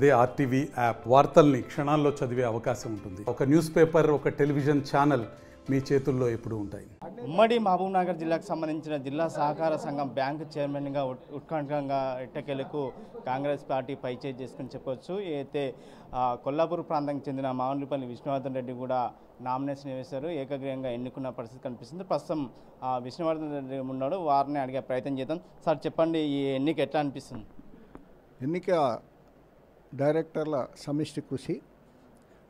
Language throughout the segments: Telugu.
అదే ఆర్టీవీ యాప్ వార్తల్ని క్షణాల్లో చదివే అవకాశం ఉంటుంది. ఒక న్యూస్ పేపర్, ఒక టెలివిజన్ ఛానల్ మీ చేతుల్లో ఎప్పుడూ ఉంటాయి. ఉమ్మడి మహబూబ్నగర్ జిల్లాకు సంబంధించిన జిల్లా సహకార సంఘం బ్యాంకు చైర్మన్గా ఉత్కంఠంగా ఎట్టకేలకు కాంగ్రెస్ పార్టీ పైచేయి చేసుకుని చెప్పవచ్చు. అయితే కొల్లాపూర్ ప్రాంతానికి చెందిన మామిడిపల్లి విష్ణువర్ధన్ రెడ్డి కూడా నామినేషన్ వేశారు. ఏకగ్రీవంగా ఎన్నుకున్న పరిస్థితి కనిపిస్తుంది. ప్రస్తుతం విష్ణువర్ధన్ రెడ్డి ఉన్నాడు, వారిని అడిగే ప్రయత్నం చేద్దాం. సార్ చెప్పండి, ఈ ఎన్నిక ఎట్లా అనిపిస్తుంది? ఎన్నిక డైరెక్టర్ల సమిష్టి కృషి,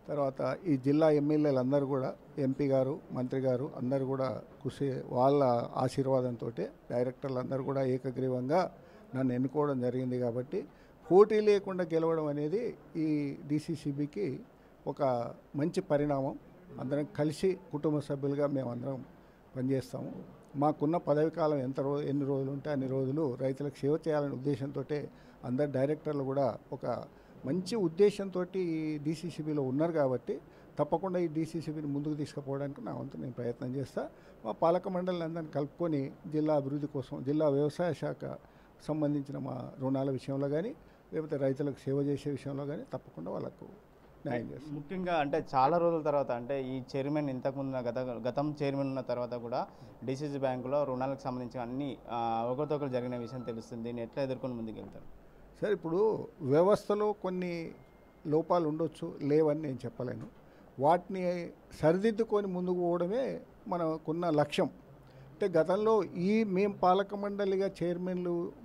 తర్వాత ఈ జిల్లా ఎమ్మెల్యేలు అందరూ కూడా, ఎంపీ గారు, మంత్రి గారు అందరూ కూడా కృషి, వాళ్ళ ఆశీర్వాదంతో డైరెక్టర్లు అందరూ కూడా ఏకగ్రీవంగా నన్ను ఎన్నుకోవడం జరిగింది. కాబట్టి పోటీ లేకుండా గెలవడం అనేది ఈ డిసిసిబికి ఒక మంచి పరిణామం. అందరం కలిసి కుటుంబ సభ్యులుగా మేమందరం పనిచేస్తాము. మాకున్న పదవి కాలం ఎన్ని రోజులు ఉంటే అన్ని రోజులు రైతులకు సేవ చేయాలనే ఉద్దేశంతో అందరు డైరెక్టర్లు కూడా ఒక మంచి ఉద్దేశంతో ఈ డిసిసిబిలో ఉన్నారు. కాబట్టి తప్పకుండా ఈ డిసిసిబిని ముందుకు తీసుకుపోవడానికి నా వంతు నేను ప్రయత్నం చేస్తాను. మా పాలక మండలిని అందరిని కలుపుకొని జిల్లా అభివృద్ధి కోసం, జిల్లా వ్యవసాయ శాఖ సంబంధించిన మా రుణాల విషయంలో కానీ, లేకపోతే రైతులకు సేవ చేసే విషయంలో కానీ తప్పకుండా వాళ్ళకు న్యాయం చేస్తాం. ముఖ్యంగా అంటే చాలా రోజుల తర్వాత, అంటే ఈ చైర్మన్ ఇంతకుముందు గతం చైర్మన్ ఉన్న తర్వాత కూడా డిసిసి బ్యాంకులో రుణాలకు సంబంధించిన అన్ని అవకతవకలు జరిగిన విషయం తెలుస్తుంది. దీన్ని ఎట్లా ఎదుర్కొని ముందుకు వెళ్తారు? సరే, ఇప్పుడు వ్యవస్థలో కొన్ని లోపాలు ఉండొచ్చు, లేవని నేను చెప్పలేను. వాటిని సరిదిద్దుకొని ముందుకు పోవడమే మనకున్న లక్ష్యం. అంటే గతంలో మేము పాలక మండలిగా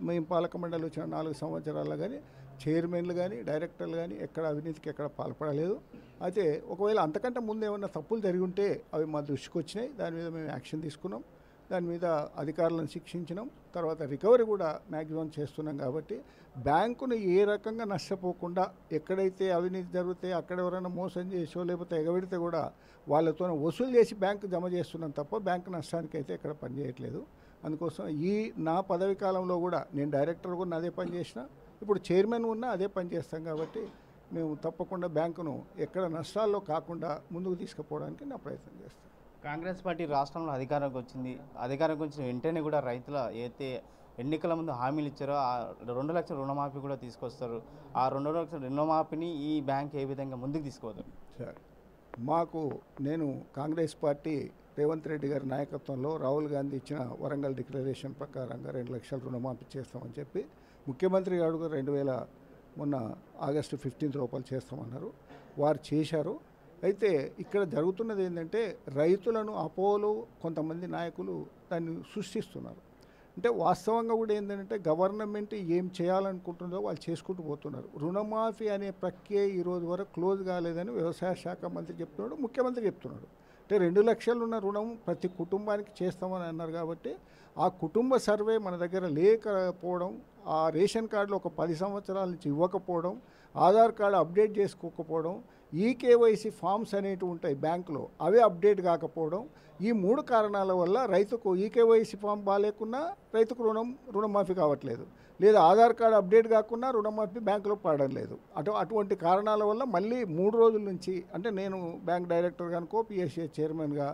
మేము పాలక మండలి వచ్చిన 4 సంవత్సరాల్లో కానీ చైర్మన్లు కానీ డైరెక్టర్లు కానీ ఎక్కడ అవినీతికి ఎక్కడ పాల్పడలేదు. అయితే ఒకవేళ అంతకంటే ముందు ఏమన్నా తప్పులు జరిగి ఉంటే అవి మా దృష్టికి వచ్చినాయి. దాని మీద మేము యాక్షన్ తీసుకున్నాం, దాని మీద అధికారులను శిక్షించినాం. తర్వాత రికవరీ కూడా మ్యాక్సిమం చేస్తున్నాం. కాబట్టి బ్యాంకును ఏ రకంగా నష్టపోకుండా, ఎక్కడైతే అవినీతి జరిగితే అక్కడ ఎవరైనా మోసం చేసో లేకపోతే ఎగబెడితే కూడా వాళ్ళతో వసూలు చేసి బ్యాంకు జమ చేస్తున్నాం తప్ప బ్యాంకు నష్టానికి అయితే ఎక్కడ పనిచేయట్లేదు. అందుకోసం నా పదవి కాలంలో కూడా నేను డైరెక్టర్ కూడా అదే పని చేసిన, ఇప్పుడు చైర్మన్ ఉన్నా అదే పని చేస్తాం. కాబట్టి మేము తప్పకుండా బ్యాంకును ఎక్కడ నష్టాల్లో కాకుండా ముందుకు తీసుకుపోవడానికి నా ప్రయత్నం చేస్తాం. కాంగ్రెస్ పార్టీ రాష్ట్రంలో అధికారంలోకి వచ్చిన వెంటనే కూడా రైతుల అయితే ఎన్నికల ముందు హామీలు ఇచ్చారో ఆ 2 లక్షల రుణమాఫీ కూడా తీసుకొస్తారు. ఆ 2 లక్షల రుణమాఫీని ఈ బ్యాంక్ ఏ విధంగా ముందుకు తీసుకోవద్దు? సార్, నేను కాంగ్రెస్ పార్టీ రేవంత్ రెడ్డి గారి నాయకత్వంలో రాహుల్ గాంధీ ఇచ్చిన వరంగల్ డిక్లరేషన్ ప్రకారంగా 2 లక్షల రుణమాఫీ చేస్తామని చెప్పి ముఖ్యమంత్రి గారు మొన్న ఆగస్టు 15 రూపాయలు చేస్తామన్నారు. వారు చేశారు. అయితే ఇక్కడ జరుగుతున్నది ఏంటంటే రైతులను అపోలో కొంతమంది నాయకులు దాన్ని సృష్టిస్తున్నారు. అంటే వాస్తవంగా కూడా ఏంటంటే గవర్నమెంట్ ఏం చేయాలనుకుంటుందో వాళ్ళు చేసుకుంటూ పోతున్నారు. రుణమాఫీ అనే ప్రక్రియ ఈరోజు వరకు క్లోజ్ కాలేదని వ్యవసాయ శాఖ మంత్రి చెప్తున్నాడు, ముఖ్యమంత్రి చెప్తున్నాడు. అంటే 2 లక్షలు ఉన్న రుణం ప్రతి కుటుంబానికి చేస్తామని అన్నారు. కాబట్టి ఆ కుటుంబ సర్వే మన దగ్గర లేకపోవడం, ఆ రేషన్ కార్డులో ఒక 10 సంవత్సరాల నుంచి ఇవ్వకపోవడం, ఆధార్ కార్డు అప్డేట్ చేసుకోకపోవడం, ఈకేవైసీ ఫామ్స్ అనేవి ఉంటాయి బ్యాంకులో, అవి అప్డేట్ కాకపోవడం, ఈ 3 కారణాల వల్ల రైతుకు ఈకేవైసీ ఫామ్ బాగాలేకున్నా రైతుకు రుణమాఫీ కావట్లేదు, లేదా ఆధార్ కార్డు అప్డేట్ కాకుండా రుణమాఫీ బ్యాంకులో పడడం లేదు. అటువంటి కారణాల వల్ల మళ్ళీ 3 రోజుల నుంచి, అంటే నేను బ్యాంక్ డైరెక్టర్గా అనుకో, పిఎస్ఏ చైర్మన్గా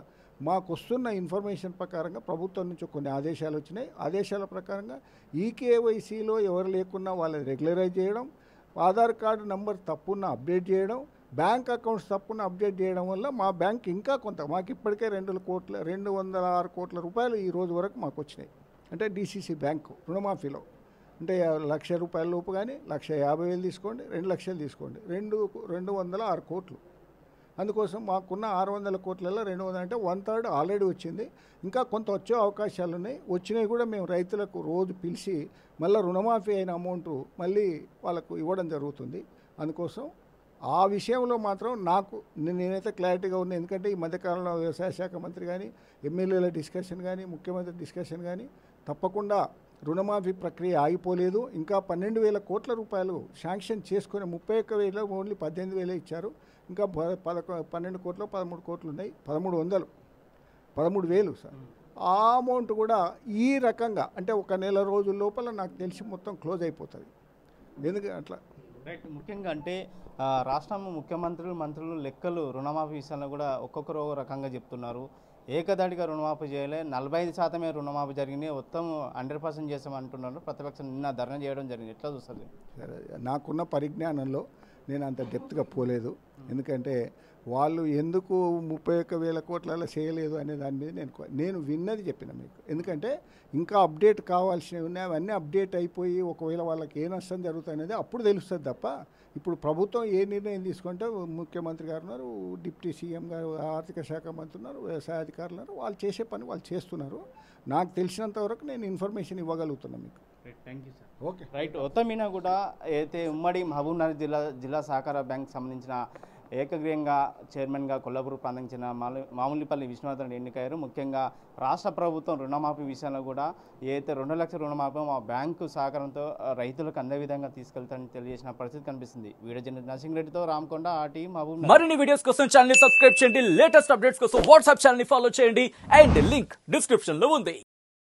మాకు వస్తున్న ఇన్ఫర్మేషన్ ప్రకారంగా ప్రభుత్వం నుంచి కొన్ని ఆదేశాలు వచ్చినాయి. ఆదేశాల ప్రకారంగా ఈకేవైసీలో ఎవరు లేకున్నా వాళ్ళని రెగ్యులరైజ్ చేయడం, ఆధార్ కార్డు నంబర్ తప్పున్న అప్డేట్ చేయడం, బ్యాంక్ అకౌంట్స్ తప్పున అప్డేట్ చేయడం వల్ల మా బ్యాంక్ ఇంకా మాకు ఇప్పటికే 206 కోట్ల రూపాయలు ఈ రోజు వరకు మాకు వచ్చినాయి. అంటే డిసిసి బ్యాంకు రుణమాఫీలో అంటే 1 లక్ష రూపాయల లోపు కానీ 1,50,000 తీసుకోండి, 2 లక్షలు తీసుకోండి, 206 కోట్లు. అందుకోసం మాకున్న 600 కోట్లలో 200 అంటే 1/3 ఆల్రెడీ వచ్చింది. ఇంకా కొంత వచ్చే అవకాశాలు ఉన్నాయి. వచ్చినాయి కూడా మేము రైతులకు రోజు పిలిచి మళ్ళీ రుణమాఫీ అయిన అమౌంట్ మళ్ళీ వాళ్ళకు ఇవ్వడం జరుగుతుంది. అందుకోసం ఆ విషయంలో మాత్రం నేనైతే క్లారిటీగా ఉంది. ఎందుకంటే ఈ మధ్యకాలంలో వ్యవసాయ శాఖ మంత్రి కానీ, ఎమ్మెల్యేల డిస్కషన్ కానీ, ముఖ్యమంత్రి డిస్కషన్ కానీ, తప్పకుండా రుణమాఫీ ప్రక్రియ ఆగిపోలేదు. ఇంకా 12,000 కోట్ల రూపాయలు శాంక్షన్ చేసుకొని 31,000 ఓన్లీ 18,000 ఇచ్చారు. ఇంకా 12 కోట్లు 13 కోట్లు ఉన్నాయి, 13,000 సార్. ఆ అమౌంట్ కూడా ఈ రకంగా అంటే ఒక నెల రోజుల లోపల నాకు తెలిసి మొత్తం క్లోజ్ అయిపోతుంది. ఎందుకంటే అట్లా రైట్. ముఖ్యంగా అంటే రాష్ట్రం మంత్రులు లెక్కలు రుణమాఫీ విషయంలో కూడా ఒక్కొక్కరు రకంగా చెప్తున్నారు. ఏకదాటిగా రుణమాఫీ చేయలే, 45% రుణమాఫీ జరిగింది, మొత్తం 100% చేస్తామంటున్నారు. ప్రతిపక్షం నిన్న ధర్నా చేయడం జరిగింది. ఎట్లా చూస్తారు? నాకున్న పరిజ్ఞానంలో నేను అంత డెప్త్గా పోలేదు. ఎందుకంటే వాళ్ళు ఎందుకు 31,000 కోట్ల చేయలేదు అనే దాని మీద నేను విన్నది చెప్పిన మీకు. ఎందుకంటే ఇంకా అప్డేట్ కావాల్సినవి ఉన్నాయి, అవన్నీ అప్డేట్ అయిపోయి ఒకవేళ వాళ్ళకి ఏ నష్టం జరుగుతుంది అప్పుడు తెలుస్తుంది తప్ప ఇప్పుడు ప్రభుత్వం ఏ నిర్ణయం తీసుకుంటే ముఖ్యమంత్రి గారు ఉన్నారు, డిప్యూటీ సీఎం గారు, ఆర్థిక శాఖ మంత్రి ఉన్నారు, వ్యవసాయ అధికారులు ఉన్నారు, వాళ్ళు చేసే పని వాళ్ళు చేస్తున్నారు. నాకు తెలిసినంత వరకు నేను ఇన్ఫర్మేషన్ ఇవ్వగలుగుతున్నాను మీకు. Thank you sir. Okay right. మొత్తం మీద కూడా అయితే ఉమ్మడి మహబూబ్నగర్ జిల్లా సహకార బ్యాంక్ సంబంధించిన ఏకగ్రీయంగా చైర్మన్గా కొల్లాపూర్ ప్రాంతానికి చెందిన మామిలిపల్లి విశ్వనాథన్ ఎన్నికయ్యారు. ముఖ్యంగా రాష్ట్ర ప్రభుత్వం రుణమాఫీ విషయంలో కూడా ఏదైతే 2 లక్షల రుణమాఫీ మా బ్యాంకు సహకారంతో రైతులకు అందే విధంగా తీసుకెళ్తారని తెలియజేసిన పరిస్థితి కనిపిస్తుంది. వీడియో జర్నలిస్ట్ నరసింహరెడ్డితో రామకొండ, ఆర్టీ మహబూబ్. మరిన్ని వీడియోస్ కోసం ఛానల్ ని సబ్స్క్రైబ్ చేయండి, లేటెస్ట్ అప్డేట్స్ కోసం వాట్సాప్ ఛానల్ ని ఫాలో చేయండి అండ్ లింక్ డిస్క్రిప్షన్ లో ఉంది.